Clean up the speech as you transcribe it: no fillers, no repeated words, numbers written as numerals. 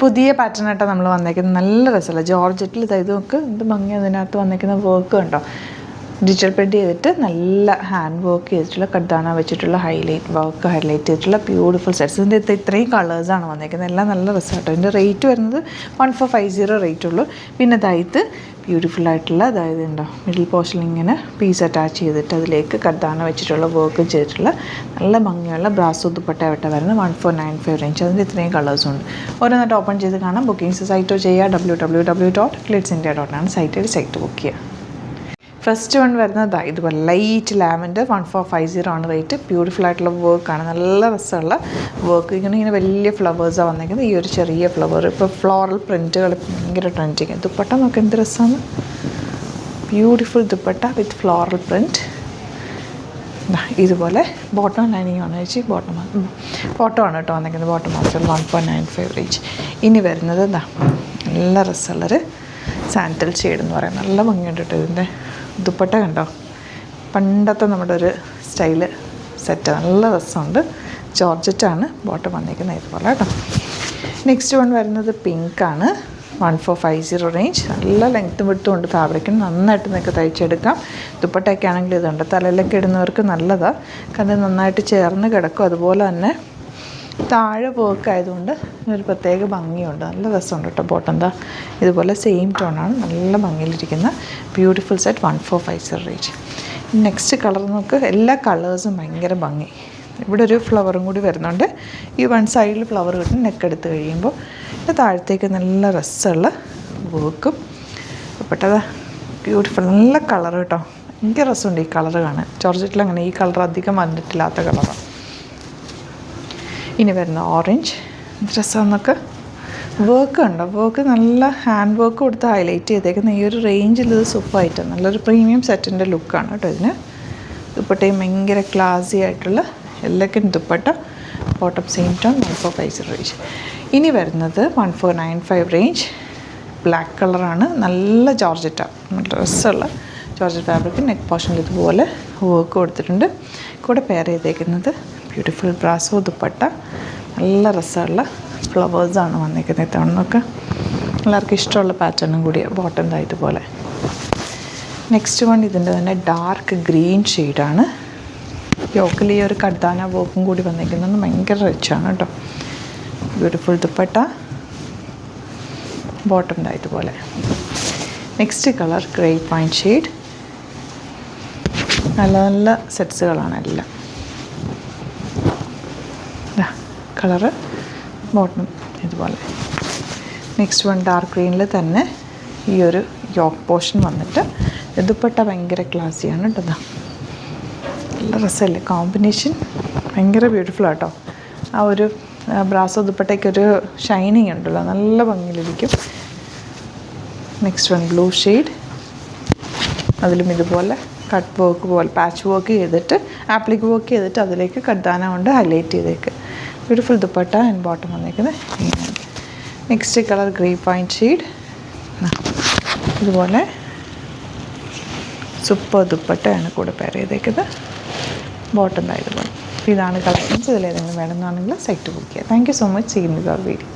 പുതിയ പാറ്റേൺ ആയിട്ടാണ് നമ്മൾ വന്നേക്കുന്നത്. നല്ല രസമല്ല ജോർജറ്റിൽ ഇത് നോക്ക് എന്ത് ഭംഗി. അതിനകത്ത് വന്നേക്കുന്ന വർക്ക് കണ്ടോ, ഡിജിറ്റൽ പ്രിൻറ്റ് ചെയ്തിട്ട് നല്ല ഹാൻഡ് വർക്ക് ചെയ്തിട്ടുള്ള കർദാന വെച്ചിട്ടുള്ള ഹൈലൈറ്റ് ചെയ്തിട്ടുള്ള ബ്യൂട്ടിഫുൾ സെറ്റ്സ്. ഇതിൻ്റെ ഇത്രയും കളേഴ്സാണ് വന്നേക്കുന്നത്. എല്ലാം നല്ല രസമാട്ടോ. ഇതിൻ്റെ റേറ്റ് വരുന്നത് 1450 റേറ്റ് ഉള്ളൂ. പിന്നെ അതായത് ബ്യൂട്ടിഫുൾ ആയിട്ടുള്ള അതായത് ഉണ്ടോ മിഡിൽ പോർഷനിൽ ഇങ്ങനെ പീസ് അറ്റാച്ച് ചെയ്തിട്ട് അതിലേക്ക് കർദാന വെച്ചിട്ടുള്ള വർക്ക് ചെയ്തിട്ടുള്ള നല്ല ഭംഗിയുള്ള ബ്രാസോ ദുപ്പട്ട വരുന്നത് 1495 റേഞ്ച്. അതിൻ്റെ ഇത്രയും കളേഴ്സുണ്ട്. ഓരോന്നായിട്ട് ഓപ്പൺ ചെയ്ത് കാണാം. ബുക്കിംഗ്സ് സൈറ്റോ ചെയ്യുക www.glitzindia.com സൈറ്റ് ബുക്ക് ചെയ്യുക. ഫസ്റ്റ് വൺ വരുന്നത് ഇതുപോലെ ലൈറ്റ് ലാവൻഡർ 1450 ആണ് റേറ്റ്. ബ്യൂട്ടിഫുൾ ആയിട്ടുള്ള വർക്കാണ്, നല്ല രസമുള്ള വർക്ക്. ഇങ്ങനെ വലിയ ഫ്ലവേഴ്സാണ് വന്നിരിക്കുന്നത്. ഈ ഒരു ചെറിയ ഫ്ലവർ ഇപ്പോൾ ഫ്ലോറൽ പ്രിൻറ്റുകൾ ഭയങ്കര ട്രെൻഡിങ്. ദുപ്പട്ട നോക്ക് എന്ത് രസമാണ്, ബ്യൂട്ടിഫുൾ ദുപ്പട്ട വിത്ത് ഫ്ലോറൽ പ്രിൻറ്റ്. ഇതുപോലെ ബോട്ടം ലൈനിങ് ആണ് വെച്ച് ബോട്ടം ആണ് കേട്ടോ വന്നിരിക്കുന്നത്. ബോട്ടം മാത്രം 1.95 റേഞ്ച്. ഇനി വരുന്നത് നല്ല രസമുള്ളൊരു സാൻഡൽ ഷെയ്ഡ് എന്ന് പറയാം. നല്ല ഭംഗിയുണ്ട് കേട്ടോ ഇതിൻ്റെ ദുപ്പട്ട കണ്ടോ, പണ്ടത്തെ നമ്മുടെ ഒരു സ്റ്റൈല് സെറ്റ്, നല്ല രസമുണ്ട്. ജോർജറ്റാണ് ബോട്ടം വന്നിരിക്കുന്നത് ഇതുപോലെ കേട്ടോ. നെക്സ്റ്റ് വൺ വരുന്നത് പിങ്കാണ് 1450 റേഞ്ച്. നല്ല ലെങ്ത്തും വിട്ടുകൊണ്ട് ഫാബ്രിക്കിന് നന്നായിട്ട് നിങ്ങൾക്ക് തയ്ച്ചെടുക്കാം. ദുപ്പട്ടയൊക്കെ ആണെങ്കിൽ ഇതുണ്ട് തലയിലൊക്കെ ഇടുന്നവർക്ക് നല്ലതാണ്, കാരണം നന്നായിട്ട് ചേർന്ന് കിടക്കും. അതുപോലെ തന്നെ താഴെ വർക്ക് ആയതുകൊണ്ട് ഒരു പ്രത്യേക ഭംഗിയുണ്ട്, നല്ല രസമുണ്ട് കേട്ടോ. ബോട്ടം ഇതുപോലെ സെയിം ടോണാണ്, നല്ല ഭംഗിയിലിരിക്കുന്ന beautiful set 1450 range. Next colour നമുക്ക് എല്ലാ കളേഴ്സും ഭയങ്കര ഭംഗി. ഇവിടെ ഒരു ഫ്ലവറും കൂടി വരുന്നുണ്ട്. ഈ വൺ സൈഡിൽ ഫ്ലവർ കിട്ടും. നെക്ക് എടുത്ത് കഴിയുമ്പോൾ താഴത്തേക്ക് നല്ല രസമുള്ള വർക്കും പെട്ടത് ബ്യൂട്ടിഫുൾ നല്ല കളർ കേട്ടോ. ഭയങ്കര രസമുണ്ട് ഈ കളർ കാണാൻ. ജോർജറ്റിൽ അങ്ങനെ ഈ കളർ അധികം വന്നിട്ടില്ലാത്ത കളറാണ്. ഇനി വരുന്ന ഓറഞ്ച് രസമെന്നൊക്കെ വർക്ക് ഉണ്ടോ, വർക്ക് നല്ല ഹാൻഡ് വർക്ക് കൊടുത്ത് ഹൈലൈറ്റ് ചെയ്തേക്കുന്ന ഈ ഒരു റേഞ്ചിൽ ഇത് സൂപ്പറായിട്ട് നല്ലൊരു പ്രീമിയം സെറ്റിൻ്റെ ലുക്കാണ് കേട്ടോ ഇതിന്. ദുപ്പട്ടയും ഭയങ്കര ക്ലാസി ആയിട്ടുള്ള എല്ലക്കൻ dupatta. Bottom same tone 1450 range. ഇനി വരുന്നത് 1495 റേഞ്ച്. ബ്ലാക്ക് കളറാണ്, നല്ല ജോർജറ്റാണ്, നല്ല രസമുള്ള ജോർജറ്റ് ഫാബ്രിക്. നെക്ക് പോർഷനിൽ ഇതുപോലെ വർക്ക് കൊടുത്തിട്ടുണ്ട്. കൂടെ പെയർ ചെയ്തേക്കുന്നത് ബ്യൂട്ടിഫുൾ ബ്രാസോ ദുപ്പട്ട. നല്ല രസമുള്ള ഫ്ലവേഴ്സാണ് വന്നിരിക്കുന്നത്. ഇത്തവണയൊക്കെ എല്ലാവർക്കും ഇഷ്ടമുള്ള പാറ്റേണും കൂടിയാണ്. ബോട്ടം ഇതുപോലെ. നെക്സ്റ്റ് വൺ ഇതിൻ്റെ തന്നെ ഡാർക്ക് ഗ്രീൻ ഷെയ്ഡാണ്. യോക്കിൽ ഈ ഒരു കർദാന വർക്കും കൂടി വന്നിരിക്കുന്നത് ഭയങ്കര റിച്ചാണ് കേട്ടോ. ബ്യൂട്ടിഫുൾ ദുപ്പട്ട. ബോട്ടം ഇതുപോലെ. Next colour grape wine shade. നല്ല നല്ല സെറ്റ്സുകളാണ് എല്ലാം. കളറ് ബോട്ടം ഇതുപോലെ. നെക്സ്റ്റ് വൺ ഡാർക്ക് ഗ്രീനിൽ തന്നെ ഈ ഒരു യോക്ക് പോർഷൻ വന്നിട്ട് ദുപ്പട്ട ഭയങ്കര ക്ലാസിയാണ് കേട്ടോ. നല്ല രസമല്ലേ കോമ്പിനേഷൻ, ഭയങ്കര ബ്യൂട്ടിഫുൾ ആട്ടോ. ആ ഒരു ബ്രാസോ ദുപ്പട്ടയ്ക്കൊരു ഷൈനിങ് ഉണ്ടല്ലോ, നല്ല ഭംഗിയിലിരിക്കും. Next one blue shade. അതിലും ഇതുപോലെ കട്ട് വർക്ക് പോലെ പാച്ച് വർക്ക് ചെയ്തിട്ട് ആപ്ലിക് വർക്ക് ചെയ്തിട്ട് അതിലേക്ക് കർദാന കൊണ്ട് ഹൈലൈറ്റ് ചെയ്തേക്ക്. ബ്യൂട്ടിഫുൾ ദുപ്പട്ട ആൻഡ് ബോട്ടം വന്നിരിക്കുന്നത് ഇങ്ങനെയാണ്. Next colour grape wine shade. ഇതുപോലെ സൂപ്പർ ദുപ്പട്ടയാണ് കൂടെ പെയർ ചെയ്തേക്കുന്നത്. ബോട്ടം ഇതുപോലെ. ഇതാണ് കളക്ഷൻസ്. ഇതിലേതെങ്കിലും വേണമെന്നാണെങ്കിൽ സൈറ്റ് ബുക്ക് ചെയ്യുക. Thank you so much. See you in your video.